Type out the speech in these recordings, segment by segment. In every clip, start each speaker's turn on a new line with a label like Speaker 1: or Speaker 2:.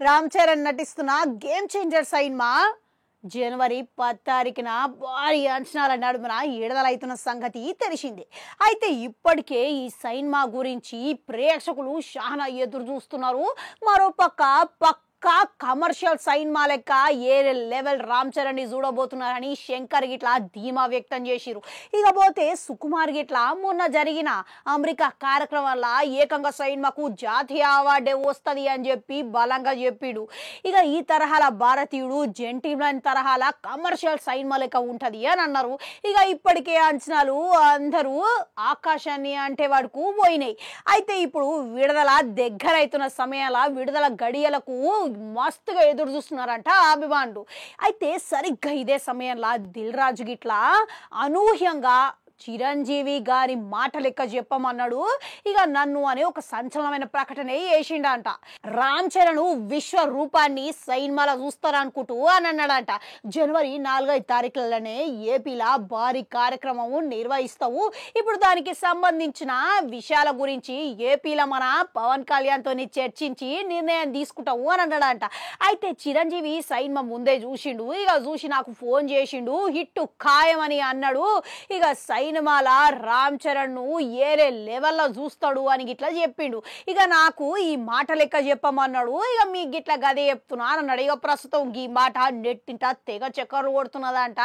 Speaker 1: రామ్ చరణ్ నటిస్తున్న game changer cinema జనవరి 10 తారీఖున భారీ అంచనాల నడుమున విడుదలవుతున్న సంగతి తెలిసిందే. అయితే ఇప్పటికే ఈ సినిమా గురించి ప్రేక్షకులు చాలా ఎదురు చూస్తున్నారు. మరోపక్క కమర్షియల్ సినిమా లెక్క ఏ లెవెల్ రామ్ చరణ్ ని చూడబోతున్నారని శంకర్ గిట్లా ధీమా వ్యక్తం చేసిరు. ఇకపోతే సుకుమార్ గిట్లా మొన్న జరిగిన అమెరికా కార్యక్రమంలో ఏకంగా సినిమాకు జాతీయ అవార్డే వస్తుంది అని చెప్పి బలంగా చెప్పిడు. ఇక ఈ తరహాల భారతీయుడు జెంటిల్మెన్ తరహాల కమర్షియల్ సినిమా లెక్క ఉంటది అని అన్నారు. ఇక ఇప్పటికే అంచనాలు అందరూ ఆకాశాన్ని అంటే వాడుకు పోయినాయి. అయితే ఇప్పుడు విడుదల దగ్గర అవుతున్న సమయాల విడుదల గడియలకు మస్తుగా ఎదురు చూస్తున్నారంట అభిమానులు. అయితే సరిగ్గా ఇదే సమయంలో దిల్ రాజు గిట్లా అనూహ్యంగా చిరంజీవి గారి మాట లెక్క చెప్పమన్నాడు. ఇక నన్ను అనే ఒక సంచలనమైన ప్రకటన చేసిండంట. రామ్ చరణ్ విశ్వరూపాన్ని సినిమాలో చూస్తారనుకుంటూ అని అన్నాడంట. జనవరి 4-5 తారీఖులనే ఏపీలో భారీ కార్యక్రమం నిర్వహిస్తావు. ఇప్పుడు దానికి సంబంధించిన విషయాల గురించి ఏపీలో మన పవన్ కళ్యాణ్ తోని చర్చించి నిర్ణయం తీసుకుంటావు అని అన్నాడంట. అయితే చిరంజీవి సినిమా ముందే చూసిండు. ఇక చూసి నాకు ఫోన్ చేసిండు, హిట్ ఖాయమని అన్నాడు. ఇక సినిమాల రామ్ చరణ్ ను ఏరే లెవెల్లో చూస్తాడు అని గిట్లా చెప్పిండు. ఇక నాకు ఈ మాట లెక్క చెప్పమన్నాడు. ఇక మీ గిట్లా గదే చెప్తున్నా అన్నాడు. ఇక ప్రస్తుతం ఈ మాట నెట్టింట తెగ చక్కర్లు కొడుతున్నదంట.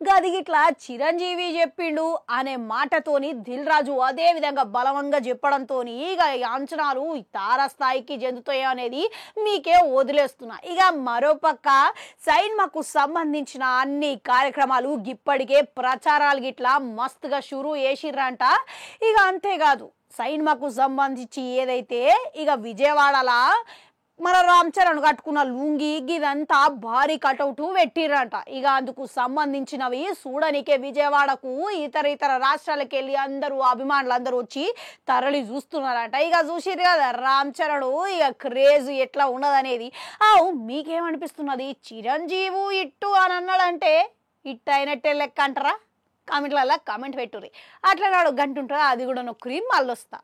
Speaker 1: గది గిట్లా చిరంజీవి చెప్పిండు అనే మాటతోని దిల్ రాజు అదే విధంగా బలవంగా చెప్పడంతో ఇక అంచనాలు తారాస్థాయికి చెందుతాయి అనేది మీకే వదిలేస్తున్నా. ఇక మరోపక్క సినిమాకు సంబంధించిన అన్ని కార్యక్రమాలు ఇప్పటికే ప్రచారాలు గిట్లా మస్తుగా షురూ చేసిర్రంట. ఇక అంతేకాదు సినిమాకు సంబంధించి ఏదైతే ఇక విజయవాడలా మన రామ్ చరణ్ కట్టుకున్న లుంగి ఇదంతా భారీ కటౌట్ పెట్టిర్రంట. ఇక అందుకు సంబంధించినవి చూడనికే విజయవాడకు ఇతర రాష్ట్రాలకు వెళ్ళి అందరూ అభిమానులు అందరూ వచ్చి తరలి చూస్తున్నారంట. ఇక చూసిరు కదా రామ్ చరణ్ ఇక క్రేజ్ ఎట్లా ఉన్నదనేది. మీకేమనిపిస్తున్నది? చిరంజీవి ఇట్టు అని అన్నాడంటే ఇట్టు అయినట్టే లెక్క అంటారా? కామెంట్లలో కామెంట్ పెట్టుర్రి. అట్లా నాడు గంట ఉంటుందా, అది కూడా నొక్కరి మళ్ళీ వస్తా.